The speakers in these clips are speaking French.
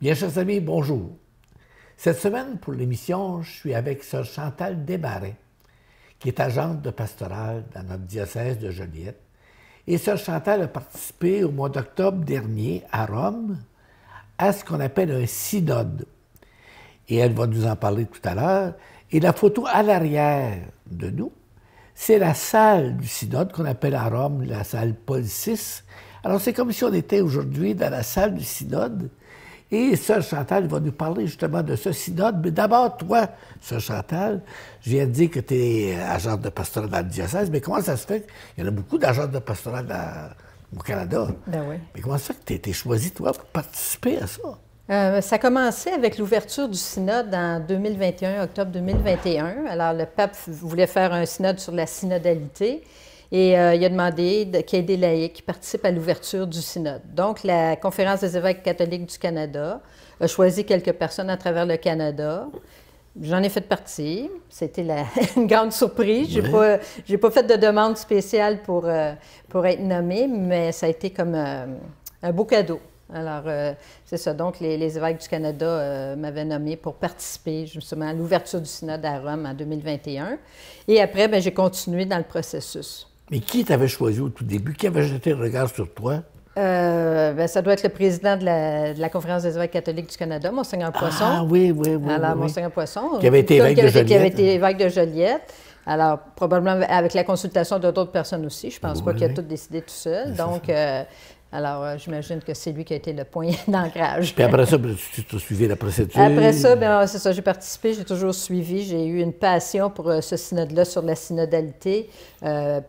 Bien, chers amis, bonjour. Cette semaine, pour l'émission, je suis avec sœur Chantal Desmarais, qui est agente de pastorale dans notre diocèse de Joliette. Et sœur Chantal a participé au mois d'octobre dernier à Rome à ce qu'on appelle un synode. Et elle va nous en parler tout à l'heure. Et la photo à l'arrière de nous, c'est la salle du synode qu'on appelle à Rome la salle Paul VI. Alors, c'est comme si on était aujourd'hui dans la salle du synode. Et sœur Chantal va nous parler justement de ce synode. Mais d'abord, toi, sœur Chantal, je viens de dire que tu es agente de pastorat dans le diocèse, mais comment ça se fait? Il y en a beaucoup d'agentes de pastorat au Canada. Ben oui. Mais comment ça fait que tu as été choisie, toi, pour participer à ça? Ça a commencé avec l'ouverture du synode en 2021, octobre 2021. Alors, le pape voulait faire un synode sur la synodalité. Et il a demandé qu'il y ait des laïcs qui participent à l'ouverture du synode. Donc, la Conférence des évêques catholiques du Canada a choisi quelques personnes à travers le Canada. J'en ai fait partie. C'était une grande surprise. J'ai pas fait de demande spéciale pour être nommée, mais ça a été comme un beau cadeau. Alors, c'est ça. Donc, les évêques du Canada m'avaient nommé pour participer justement à l'ouverture du synode à Rome en 2021. Et après, bien, j'ai continué dans le processus. Mais qui t'avait choisi au tout début? Qui avait jeté le regard sur toi? Bien, ça doit être le président de la Conférence des évêques catholiques du Canada, Monseigneur Poisson. Ah oui. Alors, oui. Monseigneur Poisson. Qui avait été évêque de Joliette. Qui avait été évêque de Joliette. Alors, probablement avec la consultation d'autres personnes aussi. Je ne pense pas qu'il a tout décidé tout seul. Donc, j'imagine que c'est lui qui a été le point d'ancrage. Puis après ça, tu as suivi la procédure? Après ça, bien, c'est ça, j'ai participé, j'ai toujours suivi. J'ai eu une passion pour ce synode-là sur la synodalité.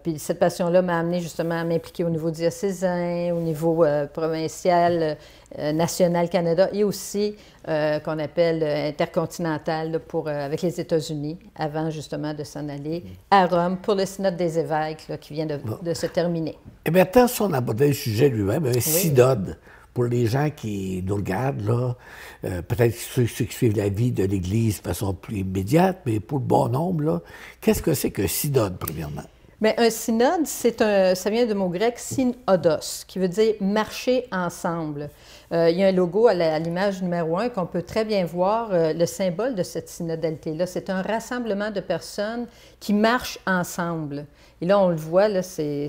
Puis cette passion-là m'a amené justement à m'impliquer au niveau diocésain, au niveau provincial, national Canada et aussi qu'on appelle intercontinental là, avec les États-Unis, avant justement de s'en aller à Rome pour le synode des évêques là, qui vient de se terminer. Eh bien, tant si on abordait le sujet lui-même, un synode, pour les gens qui nous regardent, là, peut-être ceux qui suivent la vie de l'Église de façon plus immédiate, mais pour le bon nombre, là, qu'est-ce que c'est qu'un synode, premièrement? Bien, un synode, ça vient du mot grec synodos, qui veut dire marcher ensemble. Il y a un logo à l'image numéro 1 qu'on peut très bien voir, le symbole de cette synodalité-là. C'est un rassemblement de personnes qui marchent ensemble. Et là, on le voit, là, c'est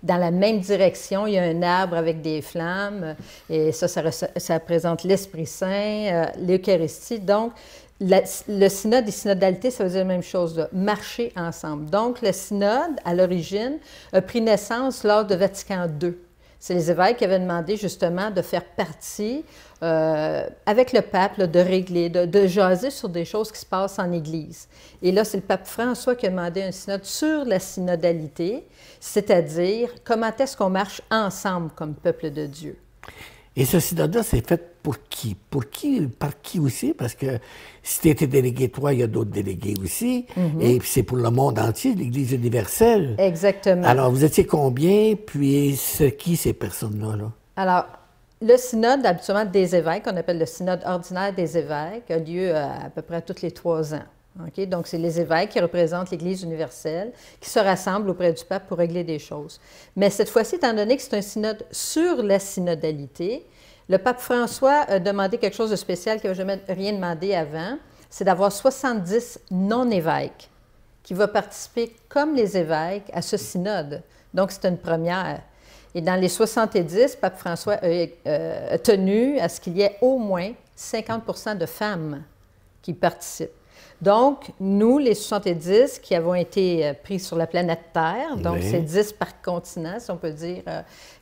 dans la même direction. Il y a un arbre avec des flammes, et ça représente l'Esprit Saint, l'Eucharistie. Donc, le synode et synodalité, ça veut dire la même chose, là, marcher ensemble. Donc, le synode, à l'origine, a pris naissance lors de Vatican II. C'est les évêques qui avaient demandé justement de faire partie, avec le pape, là, de régler, de jaser sur des choses qui se passent en Église. Et là, c'est le pape François qui a demandé un synode sur la synodalité, c'est-à-dire comment est-ce qu'on marche ensemble comme peuple de Dieu. Et ce synode-là, c'est fait pour qui? Par qui aussi? Parce que si tu étais délégué, toi, il y a d'autres délégués aussi. Et puis c'est pour le monde entier, l'Église universelle. Exactement. Alors, vous étiez combien? Puis c'est qui ces personnes-là? Là? Alors, le synode, habituellement, des évêques, qu'on appelle le synode ordinaire des évêques, a lieu à peu près tous les 3 ans. Okay? Donc, c'est les évêques qui représentent l'Église universelle, qui se rassemblent auprès du pape pour régler des choses. Mais cette fois-ci, étant donné que c'est un synode sur la synodalité, le pape François a demandé quelque chose de spécial qu'il n'avait jamais rien demandé avant, c'est d'avoir 70 non-évêques qui vont participer comme les évêques à ce synode. Donc, c'est une première. Et dans les 70, pape François a tenu à ce qu'il y ait au moins 50% de femmes qui participent. Donc, nous, les 70 qui avons été pris sur la planète Terre, donc c'est 10 par continent, si on peut dire,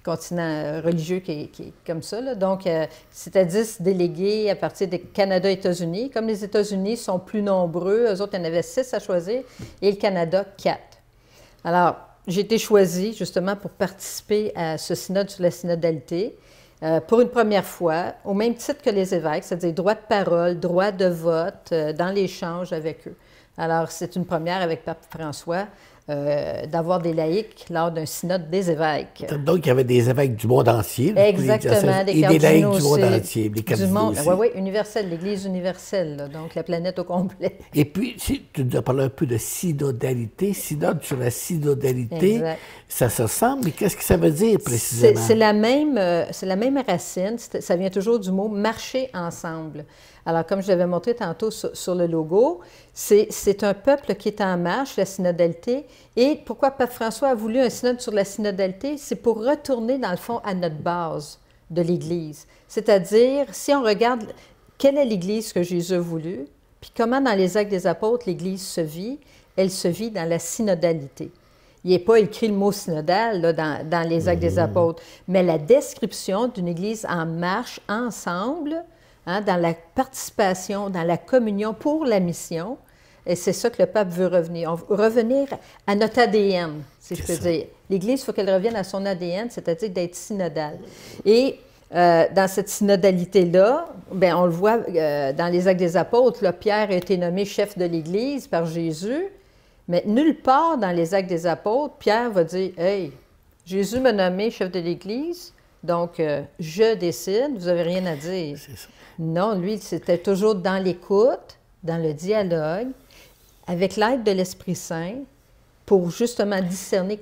continent religieux qui est comme ça. Là. Donc, c'était 10 délégués à partir des Canada et États-Unis. Comme les États-Unis sont plus nombreux, eux autres, il y en avait 6 à choisir, et le Canada, 4. Alors, j'ai été choisie justement pour participer à ce synode sur la synodalité. Pour une première fois, au même titre que les évêques, c'est-à-dire droit de parole, droit de vote, dans l'échange avec eux. Alors, c'est une première avec Pape François d'avoir des laïcs lors d'un synode des évêques. Donc, il y avait des évêques du monde entier. Exactement, et des laïcs du monde entier, les cardinaux aussi. Oui, oui, universel, l'Église universelle, là, donc la planète au complet. Et puis, tu nous as parlé un peu de synodalité, synode sur la synodalité. Exact. Ça se ressemble, mais qu'est-ce que ça veut dire précisément? C'est la même racine, ça vient toujours du mot « marcher ensemble ». Alors, comme je l'avais montré tantôt sur le logo, c'est un peuple qui est en marche, la synodalité. Et pourquoi Pape François a voulu un synode sur la synodalité? C'est pour retourner, dans le fond, à notre base de l'Église. C'est-à-dire, si on regarde quelle est l'Église que Jésus a voulu, puis comment dans les Actes des Apôtres, l'Église se vit, elle se vit dans la synodalité. Il n'est pas écrit le mot synodal là, dans les Actes des Apôtres, mais la description d'une Église en marche ensemble, hein, dans la participation, dans la communion pour la mission. Et c'est ça que le pape veut revenir. Revenir à notre ADN, si je peux dire. L'Église, il faut qu'elle revienne à son ADN, c'est-à-dire d'être synodale. Et dans cette synodalité-là, bien, on le voit dans les Actes des Apôtres, là, Pierre a été nommé chef de l'Église par Jésus, mais nulle part dans les Actes des Apôtres, Pierre va dire « Hey, Jésus m'a nommé chef de l'Église, donc je décide, vous n'avez rien à dire. » Non, lui, c'était toujours dans l'écoute, dans le dialogue, avec l'aide de l'Esprit Saint, pour justement discerner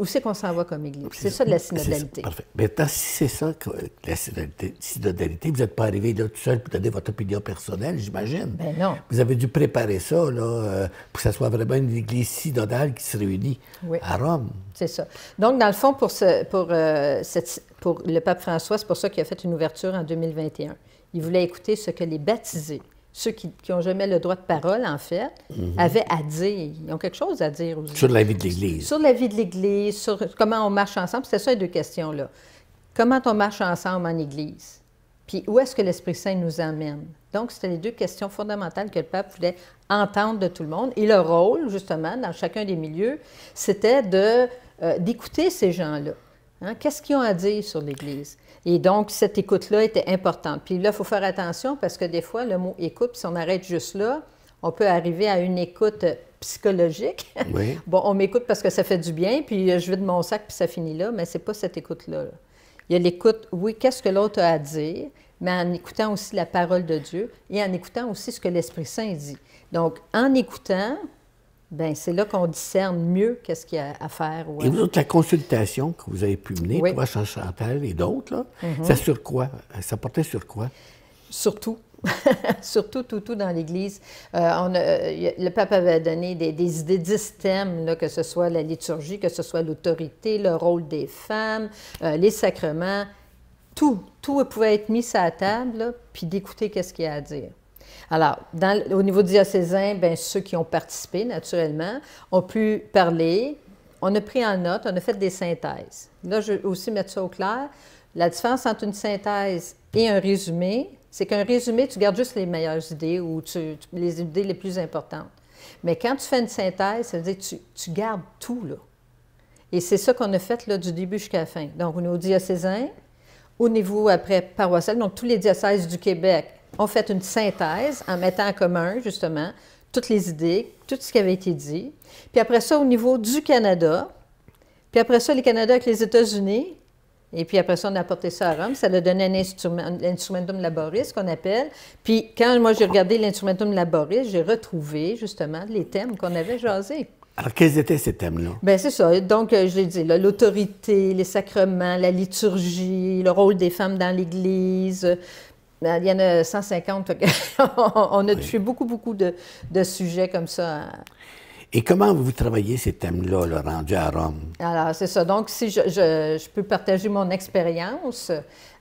où c'est qu'on s'en va comme Église. C'est ça de la synodalité. Parfait. Maintenant, si c'est ça, la synodalité, vous n'êtes pas arrivé là tout seul pour donner votre opinion personnelle, j'imagine. Ben non. Vous avez dû préparer ça là, pour que ça soit vraiment une Église synodale qui se réunit à Rome. C'est ça. Donc, dans le fond, pour le pape François, c'est pour ça qu'il a fait une ouverture en 2021. Il voulait écouter ce que les baptisés, ceux qui n'ont jamais le droit de parole, en fait, avaient à dire. Ils ont quelque chose à dire aussi. Sur la vie de l'Église. Sur la vie de l'Église, sur comment on marche ensemble. C'était ça les deux questions-là. Comment on marche ensemble en Église? Puis où est-ce que l'Esprit Saint nous amène? Donc, c'était les deux questions fondamentales que le pape voulait entendre de tout le monde. Et le rôle, justement, dans chacun des milieux, c'était d'écouter ces gens-là. Hein? Qu'est-ce qu'ils ont à dire sur l'Église? Et donc, cette écoute-là était importante. Puis là, il faut faire attention parce que des fois, le mot « écoute », si on arrête juste là, on peut arriver à une écoute psychologique. Oui. Bon, on m'écoute parce que ça fait du bien, puis je vide mon sac, puis ça finit là, mais c'est pas cette écoute-là. Là. Il y a l'écoute, oui, qu'est-ce que l'autre a à dire, mais en écoutant aussi la parole de Dieu et en écoutant aussi ce que l'Esprit Saint dit. Donc, en écoutant, bien, c'est là qu'on discerne mieux qu'est-ce qu'il y a à faire. Et vous autres, la consultation que vous avez pu mener, toi, Chantal et d'autres, là, ça sur quoi? Ça portait sur quoi? Surtout. Surtout, tout dans l'Église. Le pape avait donné des idées, 10 thèmes, là, que ce soit la liturgie, que ce soit l'autorité, le rôle des femmes, les sacrements. Tout pouvait être mis à la table, là, puis d'écouter qu'est-ce qu'il y a à dire. Alors, au niveau diocésain, bien, ceux qui ont participé, naturellement, ont pu parler. On a pris en note, on a fait des synthèses. Là, je vais aussi mettre ça au clair. La différence entre une synthèse et un résumé, c'est qu'un résumé, tu gardes juste les meilleures idées ou les idées les plus importantes. Mais quand tu fais une synthèse, ça veut dire que tu gardes tout, là. Et c'est ça qu'on a fait, là, du début jusqu'à la fin. Donc, au niveau diocésain, au niveau, après, paroissial, donc tous les diocèses du Québec ont fait une synthèse en mettant en commun, justement, toutes les idées, tout ce qui avait été dit. Puis après ça, au niveau du Canada, puis après ça, les Canada avec les États-Unis, et puis après ça, on a apporté ça à Rome. Ça a donné l'instrumentum laboris, qu'on appelle. Puis quand moi, j'ai regardé l'instrumentum laboris, j'ai retrouvé, justement, les thèmes qu'on avait jasés. Alors, quels étaient ces thèmes-là? Bien, c'est ça. Donc, je l'ai dit, l'autorité, les sacrements, la liturgie, le rôle des femmes dans l'Église. Il y en a 150. On a touché beaucoup de sujets comme ça. Et comment vous travaillez ces thèmes-là, là, rendus à Rome? Alors, c'est ça. Donc, si je peux partager mon expérience,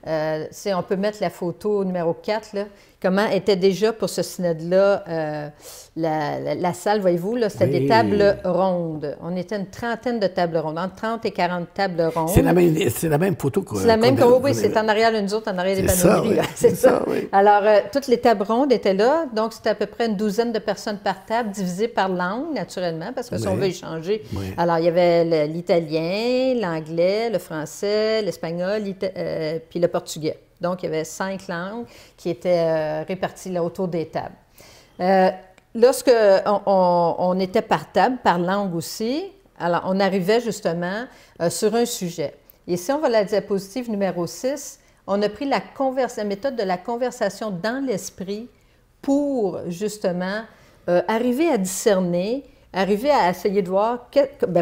on peut mettre la photo numéro 4, là. Comment était déjà pour ce synode-là la salle, voyez-vous, là, c'était des tables rondes. On était une trentaine de tables rondes, entre 30 et 40 tables rondes. C'est la même photo que... C'est la même, oui, c'est en arrière de nous autres, en arrière des panneaux gris. C'est ça. Oui. Alors, toutes les tables rondes étaient là, donc c'était à peu près une douzaine de personnes par table, divisées par langue, naturellement, parce que si on veut échanger. Oui. Alors, il y avait l'italien, l'anglais, le français, l'espagnol, puis le portugais. Donc, il y avait 5 langues qui étaient réparties là autour des tables. lorsque on était par table, par langue aussi, alors on arrivait justement sur un sujet. Et si on va à la diapositive numéro 6, on a pris la méthode de la conversation dans l'esprit pour justement arriver à discerner, arriver à essayer de voir,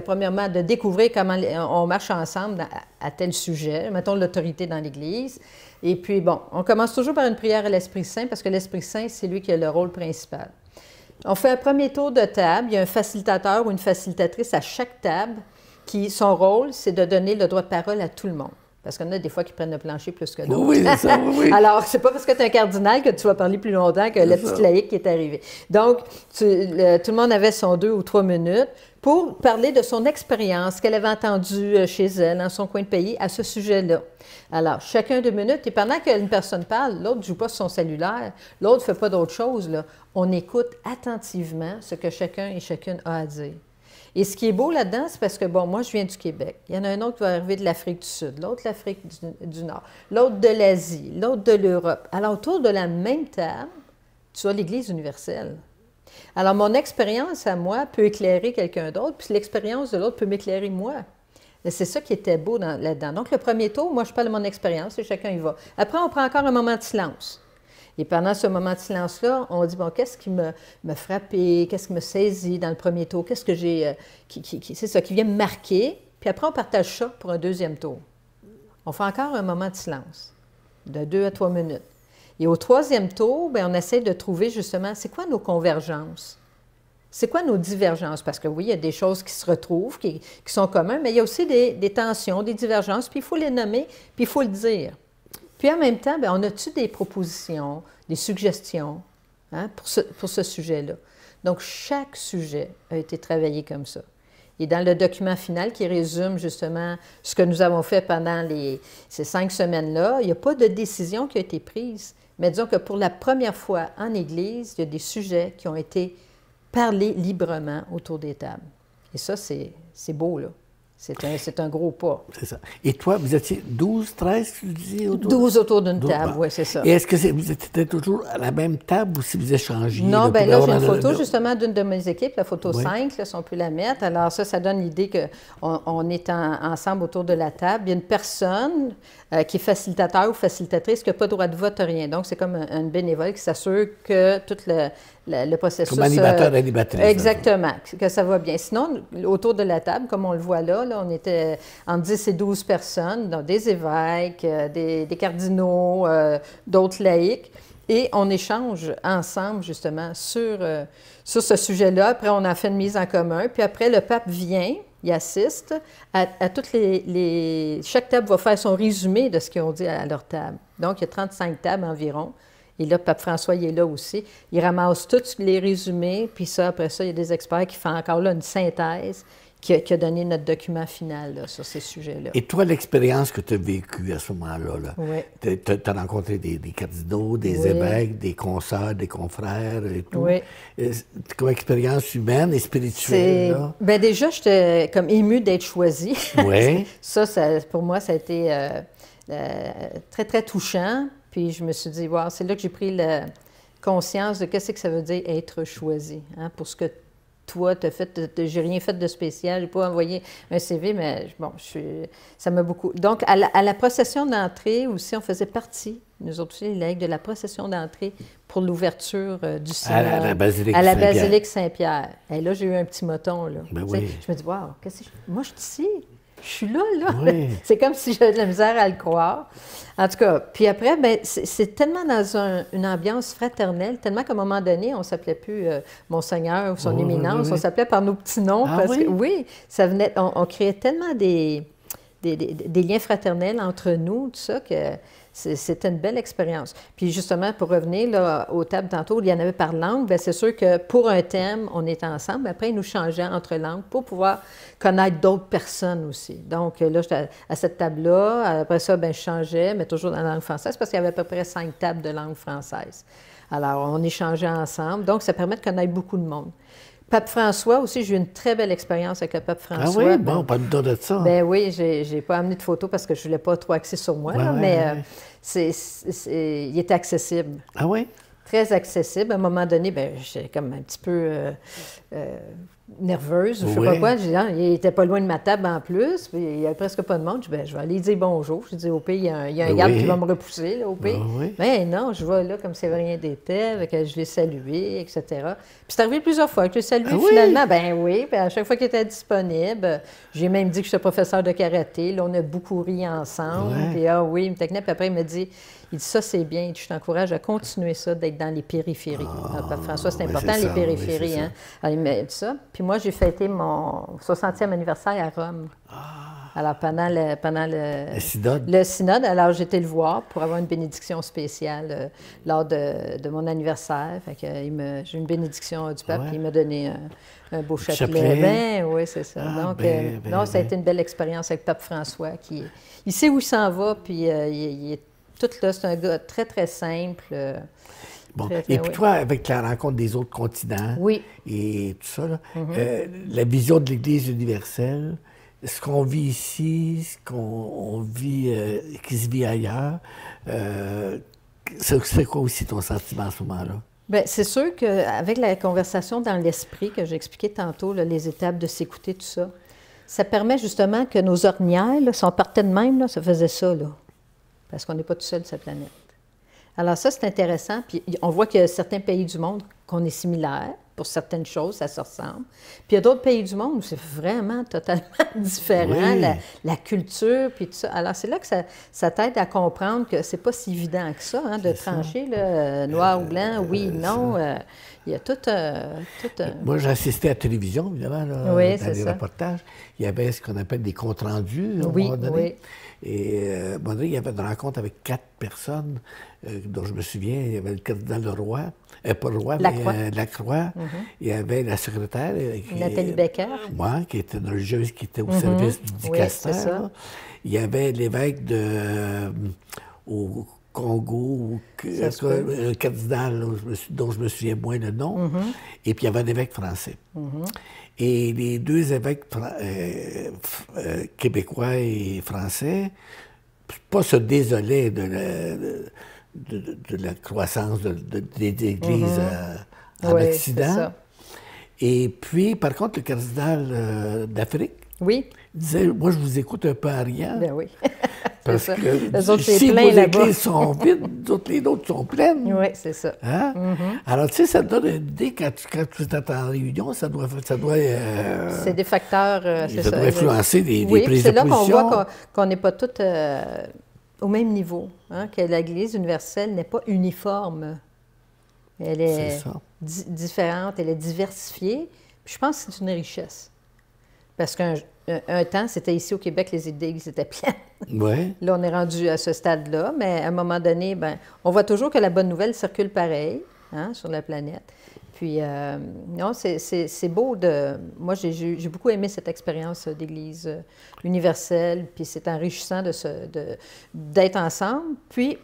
premièrement, de découvrir comment on marche ensemble à tel sujet, mettons l'autorité dans l'Église. Et puis, bon, on commence toujours par une prière à l'Esprit Saint, parce que l'Esprit Saint, c'est lui qui a le rôle principal. On fait un premier tour de table. Il y a un facilitateur ou une facilitatrice à chaque table qui, son rôle, c'est de donner le droit de parole à tout le monde. Parce qu'il y en a des fois qui prennent le plancher plus que d'autres. Oui, c'est ça, oui. Alors, c'est pas parce que tu es un cardinal que tu vas parler plus longtemps que le petit laïc qui est arrivé. Donc, tout le monde avait son 2 ou 3 minutes pour parler de son expérience, qu'elle avait entendue chez elle, dans son coin de pays, à ce sujet-là. Alors, chacun 2 minutes, et pendant qu'une personne parle, l'autre ne joue pas sur son cellulaire, l'autre ne fait pas d'autre chose, là. On écoute attentivement ce que chacun et chacune a à dire. Et ce qui est beau là-dedans, c'est parce que, bon, moi, je viens du Québec. Il y en a un autre qui va arriver de l'Afrique du Sud, l'autre de l'Afrique du Nord, l'autre de l'Asie, l'autre de l'Europe. Alors, autour de la même table, tu as l'Église universelle. Alors, mon expérience à moi peut éclairer quelqu'un d'autre, puis l'expérience de l'autre peut m'éclairer moi. C'est ça qui était beau là-dedans. Donc, le premier tour, moi, je parle de mon expérience et chacun y va. Après, on prend encore un moment de silence. Et pendant ce moment de silence-là, on dit, bon, qu'est-ce qui me frappé, qu'est-ce qui me saisit dans le premier tour, qu'est-ce que j'ai, c'est ça, qui vient me marquer. Puis après, on partage ça pour un deuxième tour. On fait encore un moment de silence, de 2 à 3 minutes. Et au troisième tour, bien, on essaie de trouver justement, c'est quoi nos convergences? C'est quoi nos divergences? Parce que oui, il y a des choses qui se retrouvent, qui sont communes, mais il y a aussi des tensions, des divergences, puis il faut les nommer, puis il faut le dire. Puis en même temps, bien, on a-tu des propositions, des suggestions pour ce sujet-là? Donc, chaque sujet a été travaillé comme ça. Et dans le document final qui résume justement ce que nous avons fait pendant ces 5 semaines-là, il n'y a pas de décision qui a été prise. Mais disons que pour la première fois en Église, il y a des sujets qui ont été parlés librement autour des tables. Et ça, c'est beau, là. C'est un gros pas. C'est ça. Et toi, vous étiez 12, 13, tu dis? 12 autour d'une table, oui, c'est ça. Et est-ce que vous étiez toujours à la même table ou si vous échangez? Non, bien là, j'ai une photo justement d'une de mes équipes, la photo 5, là, si on peut la mettre. Alors ça donne l'idée qu'on est ensemble autour de la table. Il y a une personne qui est facilitateur ou facilitatrice qui n'a pas droit de vote, rien. Donc, c'est comme un bénévole qui s'assure que tout le processus... Comme animateur, animatrice. Exactement, que ça va bien. Sinon, autour de la table, comme on le voit là, on était entre 10 et 12 personnes, donc des évêques, des cardinaux, d'autres laïcs, et on échange ensemble, justement, sur ce sujet-là. Après, on a fait une mise en commun, puis après, le pape vient, il assiste à toutes chaque table va faire son résumé de ce qu'ils ont dit à leur table. Donc, il y a 35 tables environ. Et là, Pape François, il est là aussi. Il ramasse tous les résumés, puis ça, après ça, il y a des experts qui font encore là une synthèse qui a donné notre document final là, sur ces sujets-là. Et toi, l'expérience que tu as vécue à ce moment-là, oui. Tu as rencontré des cardinaux, des oui. évêques, des consoeurs, des confrères et tout. Oui. Comme expérience humaine et spirituelle. Bien, déjà, j'étais comme émue d'être choisie. Oui. ça, pour moi, ça a été très, très touchant. Puis je me suis dit, wow, c'est là que j'ai pris la conscience de qu'est-ce que ça veut dire être choisi. Hein, pour ce que toi, tu as fait, j'ai rien fait de spécial, je n'ai pas envoyé un CV, mais bon, ça m'a beaucoup... Donc, à la procession d'entrée aussi, on faisait partie, nous autres aussi, les laïcs, de la procession d'entrée pour l'ouverture du synode. À la basilique Saint-Pierre. Et là, j'ai eu un petit moton, là. Ben oui. Je me dis, wow, moi, je suis ici. Je suis là. Oui. C'est comme si j'avais de la misère à le croire. En tout cas, puis après, bien, c'est tellement dans une ambiance fraternelle, tellement qu'à un moment donné, on ne s'appelait plus Monseigneur ou son éminence, on s'appelait par nos petits noms. Parce que, oui, ça venait, on créait tellement des liens fraternels entre nous, tout ça, que c'était une belle expérience. Puis justement, pour revenir là, aux tables tantôt, il y en avait par langue, bien, c'est sûr que pour un thème, on était ensemble. Après, ils nous changeaient entre langues pour pouvoir connaître d'autres personnes aussi. Donc là, j'étais à cette table-là. Après ça, bien, je changeais, mais toujours dans la langue française, parce qu'il y avait à peu près 5 tables de langue française. Alors, on échangeait ensemble. Donc, ça permet de connaître beaucoup de monde. Pape François aussi, j'ai eu une très belle expérience avec le Pape François. Ah oui? Bon, pas de ça. Ben oui, j'ai pas amené de photos parce que je voulais pas trop axer sur moi, mais il était accessible. Ah oui? très accessible. À un moment donné, ben, j'étais comme un petit peu nerveuse, je ne sais pas quoi. Il n'était pas loin de ma table en plus, puis il n'y avait presque pas de monde. Je dis, ben, je vais aller dire bonjour. Je dis, au pire, il y a un garde qui va me repousser, là, au pire. Mais non, je vais là comme si rien n'était, je l'ai salué, etc. Puis c'est arrivé plusieurs fois que je l'ai salué. Finalement, ben oui, puis à chaque fois qu'il était disponible, j'ai même dit que j'étais professeur de karaté. Là, on a beaucoup ri ensemble. Puis il me technique. Puis après, il me dit, ça, c'est bien. Je t'encourage à continuer ça, d'être dans les périphéries. François, c'est important, les périphéries. Hein? Alors, il m'a dit ça. Puis moi, j'ai fêté mon 60e anniversaire à Rome. Alors, pendant le synode, alors j'ai été le voir pour avoir une bénédiction spéciale lors de mon anniversaire. Fait que, j'ai eu une bénédiction du pape, puis il m'a donné un beau chapelet. Ben, oui, c'est ça. Donc, ça a été une belle expérience avec Pape François. Il sait où il s'en va, puis il est tout là. C'est un gars très, très simple. Bon. Et puis toi, avec la rencontre des autres continents et tout ça, là, la vision de l'Église universelle, ce qu'on vit ici, ce qu'on vit, qui se vit ailleurs, c'est quoi aussi ton sentiment à ce moment-là? Bien, c'est sûr qu'avec la conversation dans l'esprit que j'ai expliqué tantôt, là, les étapes de s'écouter, tout ça, ça permet justement que nos ornières, là, si on partait de même, là, ça faisait ça, là, parce qu'on n'est pas tout seul sur cette planète. Alors ça, c'est intéressant. Puis on voit qu'il y a certains pays du monde qu'on est similaires. Pour certaines choses, ça se ressemble. Puis il y a d'autres pays du monde où c'est vraiment totalement différent, la culture, puis tout ça. Alors c'est là que ça t'aide à comprendre que c'est pas si évident que ça, hein, de trancher, là, noir ou blanc, oui, non. Il y a tout Moi, j'ai assisté à la télévision, évidemment, là, dans les reportages. Il y avait ce qu'on appelle des comptes rendus, à un moment donné. Et à un moment donné, il y avait une rencontre avec 4 personnes, dont je me souviens. Il y avait le cardinal Leroy, pas le roi, mais Lacroix. Il y avait la secrétaire. Nathalie Becker. Moi, qui était une religieuse qui était au service du dicaster. Il y avait l'évêque au Congo, un cardinal dont je me souviens moins le nom. Et puis il y avait un évêque français. Et les 2 évêques québécois et français, pas se désolaient de la croissance des églises en Occident. Et puis, par contre, le cardinal d'Afrique disait, moi, je vous écoute un peu en riant. Ben oui. Parce que si vos églises sont vides, les autres sont pleines. Oui, c'est ça. Hein? Alors, tu sais, ça te donne une idée, quand tu es en réunion, ça doit c'est des facteurs, ça doit influencer des prises de position. C'est là qu'on voit qu'on n'est pas tous au même niveau, hein, que l'Église universelle n'est pas uniforme. Elle est différente, elle est diversifiée. Puis je pense que c'est une richesse. Parce qu'un temps, c'était ici au Québec, les églises étaient pleines. Là, on est rendu à ce stade-là, mais à un moment donné, on voit toujours que la bonne nouvelle circule pareil, hein, sur la planète. Puis, non, c'est beau de... Moi, j'ai beaucoup aimé cette expérience d'Église universelle, puis c'est enrichissant d'être ensemble. Puis,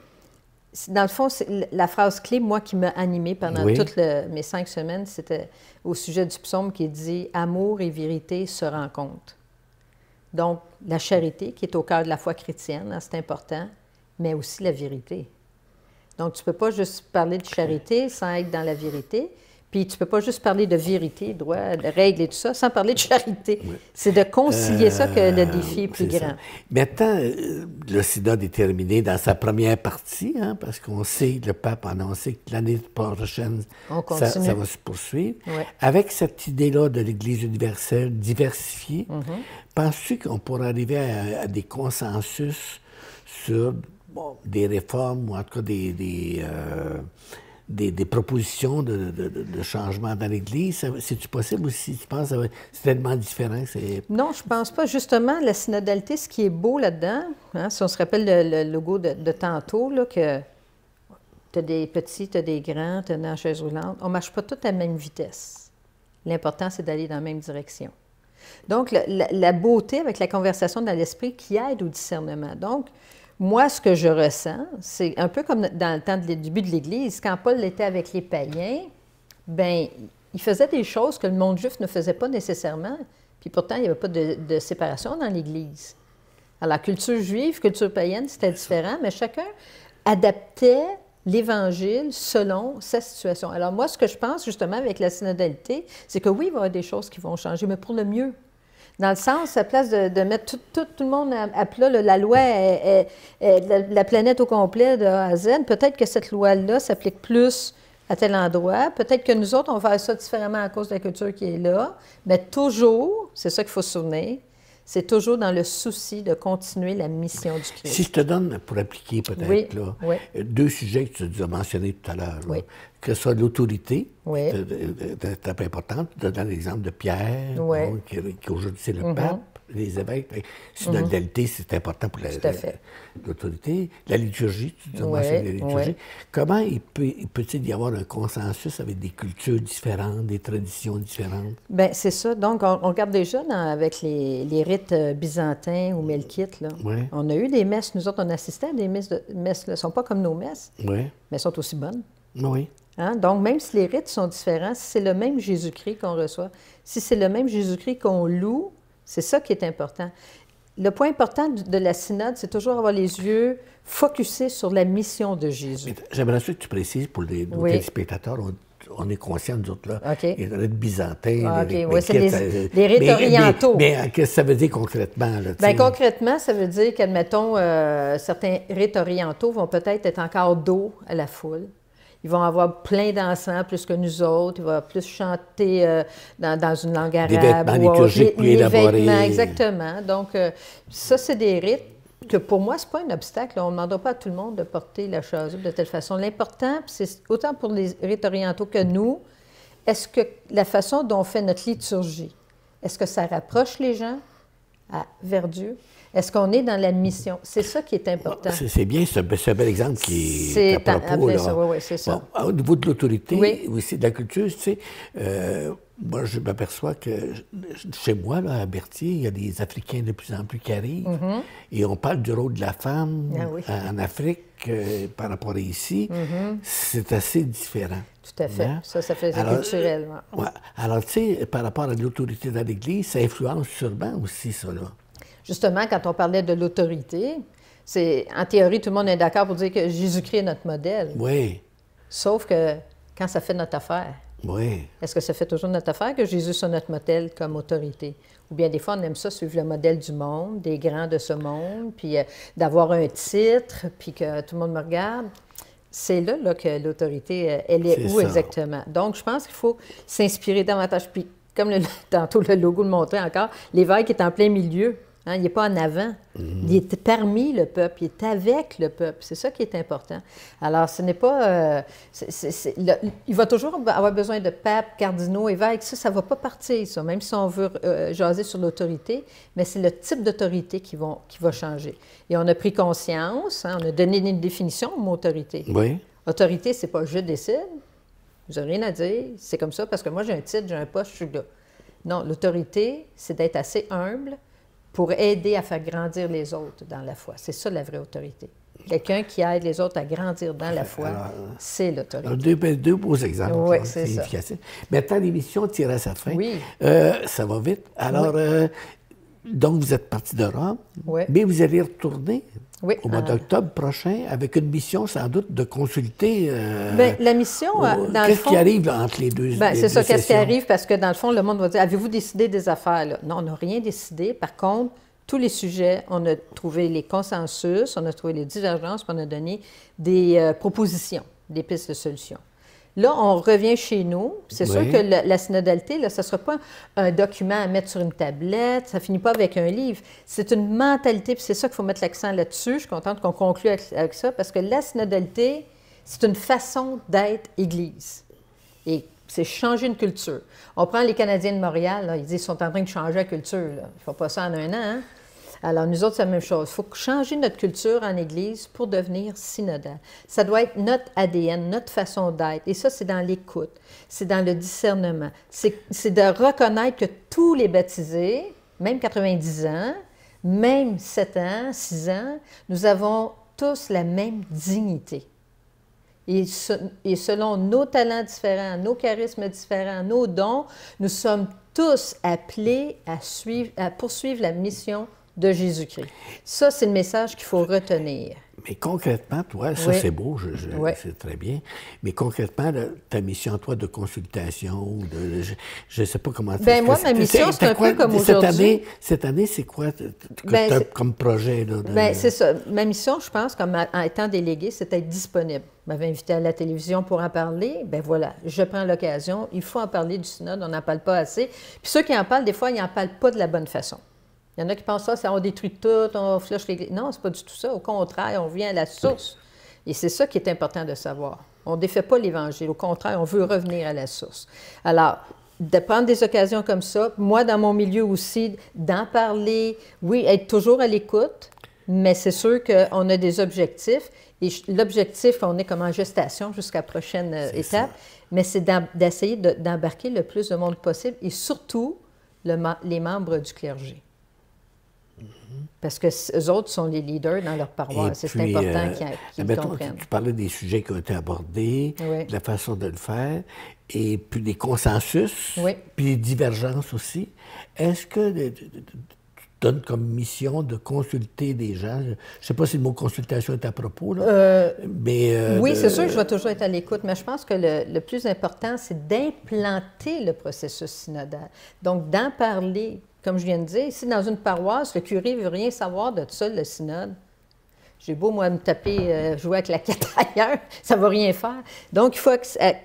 dans le fond, la phrase clé, moi, qui m'a animée pendant toutes mes 5 semaines, c'était au sujet du psaume qui dit « Amour et vérité se rencontrent ». Donc, la charité, qui est au cœur de la foi chrétienne, hein, c'est important, mais aussi la vérité. Donc, tu ne peux pas juste parler de charité sans être dans la vérité. Puis, tu ne peux pas juste parler de vérité, droit, de règles et tout ça, sans parler de charité. C'est de concilier ça que le défi est plus grand. Maintenant, le synode est terminé dans sa première partie, hein, parce qu'on sait, le pape a annoncé que l'année prochaine, ça va se poursuivre. Avec cette idée-là de l'Église universelle diversifiée, penses-tu qu'on pourrait arriver à des consensus sur des réformes, ou en tout cas des propositions de changement dans l'Église? C'est-tu possible aussi? Tu penses que c'est tellement différent que c'est... Non, je ne pense pas. Justement, la synodalité, ce qui est beau là-dedans, hein, si on se rappelle le logo de tantôt, là, que tu as des petits, tu as des grands, tu as une chaise roulante, on ne marche pas tous à la même vitesse. L'important, c'est d'aller dans la même direction. Donc, la beauté avec la conversation dans l'esprit qui aide au discernement. Donc, moi, ce que je ressens, c'est un peu comme dans le temps du début de l'Église, quand Paul était avec les païens, bien, il faisait des choses que le monde juif ne faisait pas nécessairement, puis pourtant, il n'y avait pas de séparation dans l'Église. Alors, la culture juive, culture païenne, c'était différent, mais chacun adaptait l'Évangile selon sa situation. Alors moi, ce que je pense justement avec la synodalité, c'est que oui, il va y avoir des choses qui vont changer, mais pour le mieux. Dans le sens, à place de mettre tout le monde à plat, là, la loi est la planète au complet de A à Z, peut-être que cette loi-là s'applique plus à tel endroit. Peut-être que nous autres, on va faire ça différemment à cause de la culture qui est là. Mais toujours, c'est ça qu'il faut se souvenir, c'est toujours dans le souci de continuer la mission du Christ. Si je te donne, pour appliquer peut-être, deux sujets que tu as mentionnés tout à l'heure, que ce soit l'autorité, qui est très importante, tu donnes l'exemple de Pierre, qui aujourd'hui c'est le pape, les évêques. Synodalité, c'est important pour l'autorité. La liturgie, tu as mentionné la liturgie. Comment il peut-il y avoir un consensus avec des cultures différentes, des traditions différentes? Bien, c'est ça. Donc, on regarde déjà avec les rites byzantins ou melkites. Là. On a eu des messes. Nous autres, on assistait à des messes. Elles ne sont pas comme nos messes, mais elles sont aussi bonnes. Hein? Donc, même si les rites sont différents, si c'est le même Jésus-Christ qu'on reçoit, si c'est le même Jésus-Christ qu'on loue, c'est ça qui est important. Le point important de la synode, c'est toujours avoir les yeux focusés sur la mission de Jésus. J'aimerais que tu précises pour nos téléspectateurs, on est conscients, nous autres, là, les rites byzantins, les rites orientaux. Mais qu'est-ce que ça veut dire concrètement? Bien, concrètement, ça veut dire qu'admettons, certains rites orientaux vont peut-être être encore dos à la foule. Ils vont avoir plein d'encens plus que nous autres. Ils vont plus chanter dans une langue arabe. Des vêtements liturgiques plus élaborés. Vêtements, exactement. Donc, ça, c'est des rites que pour moi, ce n'est pas un obstacle. On ne demandera pas à tout le monde de porter la chasuble de telle façon. L'important, c'est autant pour les rites orientaux que nous, est-ce que la façon dont on fait notre liturgie, est-ce que ça rapproche les gens vers Dieu? Est-ce qu'on est dans la mission? C'est ça qui est important. C'est bien ce bel exemple qui est à propos. Oui, c'est ça. Bon, au niveau de l'autorité, aussi de la culture, tu sais, moi, je m'aperçois que chez moi, là, à Berthier, il y a des Africains de plus en plus qui arrivent. Et on parle du rôle de la femme en Afrique par rapport à ici. C'est assez différent. Tout à fait. Hein? Ça fait culturel. Alors, tu sais, par rapport à l'autorité dans l'Église, ça influence sûrement aussi, ça, là. Justement, quand on parlait de l'autorité, en théorie, tout le monde est d'accord pour dire que Jésus-Christ est notre modèle. Oui. Sauf que quand ça fait notre affaire, est-ce que ça fait toujours notre affaire que Jésus soit notre modèle comme autorité? Ou bien des fois, on aime ça, suivre le modèle du monde, des grands de ce monde, puis d'avoir un titre, puis que tout le monde me regarde. C'est là que l'autorité, elle est où exactement? Donc, je pense qu'il faut s'inspirer davantage. Puis, comme tantôt le logo le montrait encore, l'évêque est en plein milieu. Hein, il n'est pas en avant. Il est parmi le peuple, il est avec le peuple. C'est ça qui est important. Alors, ce n'est pas... il va toujours avoir besoin de papes, cardinaux, évêques. Ça ne va pas partir, ça, même si on veut jaser sur l'autorité, mais c'est le type d'autorité qui va changer. Et on a pris conscience, on a donné une définition au mot autorité. Autorité, c'est pas « je décide ». Vous n'avez rien à dire. C'est comme ça parce que moi, j'ai un titre, j'ai un poste, je suis là. Non, l'autorité, c'est d'être assez humble pour aider à faire grandir les autres dans la foi. C'est ça, la vraie autorité. Quelqu'un qui aide les autres à grandir dans la foi, c'est l'autorité. Deux beaux exemples. Oui, c'est ça. Maintenant, l'émission tire à sa fin. Ça va vite. Alors, donc, vous êtes parti de Rome, mais vous allez retourner au mois d'octobre prochain avec une mission, sans doute, de consulter... la mission, dans le fond... Qu'est-ce qui arrive là, entre les deux c'est ça, qu'est-ce qui arrive, parce que, dans le fond, le monde va dire, avez-vous décidé des affaires? Là? Non, on n'a rien décidé. Par contre, tous les sujets, on a trouvé les consensus, on a trouvé les divergences, puis on a donné des propositions, des pistes de solutions. Là, on revient chez nous. C'est sûr que la synodalité, là, ça ne sera pas un document à mettre sur une tablette, ça ne finit pas avec un livre. C'est une mentalité, puis c'est ça qu'il faut mettre l'accent là-dessus. Je suis contente qu'on conclue avec ça, parce que la synodalité, c'est une façon d'être Église. Et c'est changer une culture. On prend les Canadiens de Montréal, là, ils disent qu'ils sont en train de changer la culture. Là. Ils ne font pas ça en un an, hein? Alors, nous autres, c'est la même chose. Il faut changer notre culture en Église pour devenir synodal. Ça doit être notre ADN, notre façon d'être. Et ça, c'est dans l'écoute, c'est dans le discernement. C'est de reconnaître que tous les baptisés, même 90 ans, même 7 ans, 6 ans, nous avons tous la même dignité. Et selon nos talents différents, nos charismes différents, nos dons, nous sommes tous appelés à poursuivre la mission de Jésus-Christ. Ça, c'est le message qu'il faut retenir. Mais concrètement, toi, ça c'est beau, c'est très bien, mais concrètement, ta mission, toi, de consultation, ou je ne sais pas comment... Bien, moi, ma mission, c'est un peu comme aujourd'hui. Cette année, c'est quoi que tu as comme projet? Bien, c'est ça. Ma mission, je pense, comme en étant déléguée, c'est d'être disponible. On m'avait invité à la télévision pour en parler. Bien voilà, je prends l'occasion. Il faut en parler du synode, on n'en parle pas assez. Puis ceux qui en parlent, des fois, ils n'en parlent pas de la bonne façon. Il y en a qui pensent ça, on détruit tout, on flush les... Non, c'est pas du tout ça. Au contraire, on vient à la source. Et c'est ça qui est important de savoir. On ne défait pas l'Évangile. Au contraire, on veut revenir à la source. Alors, de prendre des occasions comme ça, moi, dans mon milieu aussi, d'en parler, oui, être toujours à l'écoute, mais c'est sûr qu'on a des objectifs. Et l'objectif, on est comme en gestation jusqu'à la prochaine étape, mais c'est d'essayer d'embarquer le plus de monde possible et surtout les membres du clergé. Parce que eux autres sont les leaders dans leur paroisse. C'est important qu'ils comprennent. Tu parlais des sujets qui ont été abordés, de la façon de le faire, et puis des consensus, puis des divergences aussi. Est-ce que tu donnes comme mission de consulter des gens? Je ne sais pas si le mot consultation est à propos, là, mais... oui, c'est sûr que je vais toujours être à l'écoute, mais je pense que le plus important, c'est d'implanter le processus synodal. Donc, d'en parler. Comme je viens de dire, ici, dans une paroisse, le curé ne veut rien savoir de ça, le synode. J'ai beau, moi, me taper, jouer avec la quête ailleurs, ça ne va rien faire. Donc, il faut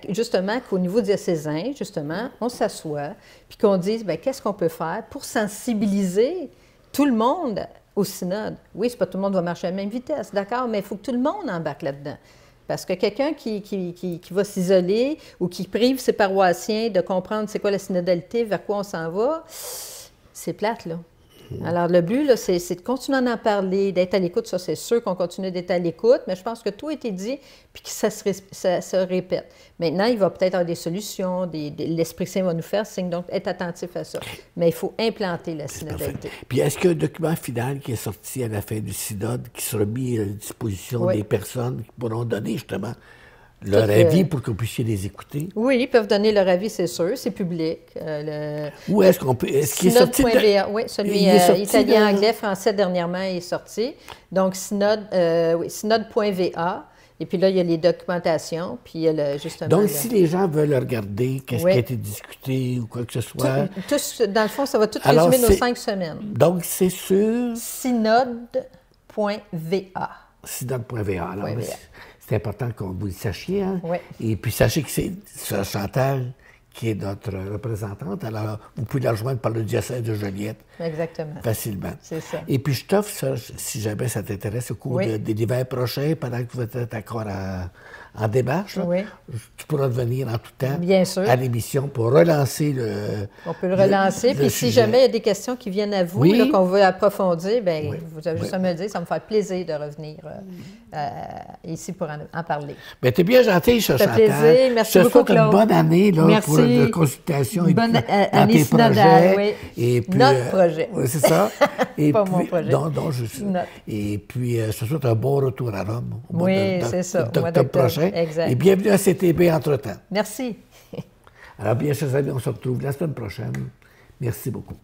justement qu'au niveau diocésain, justement, on s'assoit, puis qu'on dise, bien, qu'est-ce qu'on peut faire pour sensibiliser tout le monde au synode? Oui, c'est pas tout le monde va marcher à la même vitesse, d'accord, mais il faut que tout le monde embarque là-dedans. Parce que quelqu'un qui va s'isoler ou qui prive ses paroissiens de comprendre c'est quoi la synodalité, vers quoi on s'en va, c'est plate, là. Alors, le but, là, c'est de continuer à en parler, d'être à l'écoute. Ça, c'est sûr qu'on continue d'être à l'écoute, mais je pense que tout a été dit, puis que ça se répète. Maintenant, il va peut-être avoir des solutions, l'Esprit Saint va nous faire signe, donc être attentif à ça. Mais il faut implanter la synodalité. Puis, est-ce qu'il y a un document final qui est sorti à la fin du synode, qui sera mis à la disposition des personnes qui pourront donner, justement, leur avis pour que vous puissiez les écouter? Oui, ils peuvent donner leur avis, c'est sûr, c'est public. Où est-ce qu'on peut... Est-ce qu'il est sorti de... Oui, celui italien, anglais, français, dernièrement, est sorti. Donc, synode.va. Et puis là, il y a les documentations, puis il y a justement... Donc, si les gens veulent regarder qu'est-ce qui a été discuté ou quoi que ce soit... Dans le fond, ça va tout résumer nos 5 semaines. Donc, c'est sur... synode.va. Synode.va. Alors, c'est important que vous le sachiez. Hein? Oui. Et puis, sachez que c'est Sœur Chantal qui est notre représentante. Alors, vous pouvez la rejoindre par le diocèse de Joliette. Exactement. Facilement. C'est ça. Et puis, je t'offre ça, si jamais ça t'intéresse, au cours de l'hiver prochain, pendant que vous êtes encore en démarche, là, tu pourras venir en tout temps à l'émission pour relancer le... On peut le relancer. Puis si jamais il y a des questions qui viennent à vous, qu'on veut approfondir, bien, vous avez juste à me le dire. Ça me fait plaisir de revenir ici pour en parler. Bien, tu es bien gentil, Chantal. Ça fait plaisir. Merci beaucoup, Claude. Une bonne année là, pour la consultation. Bonne année tes projets. Oui. Et puis, notre projet. Oui, c'est ça. Et pas puis, mon projet. Non, et puis, je te souhaite un bon retour à Rome. Oui, c'est ça. D'octobre prochain. Exact. Et bienvenue à CTB entre-temps. Merci. Alors, bien, chers amis, on se retrouve la semaine prochaine. Merci beaucoup.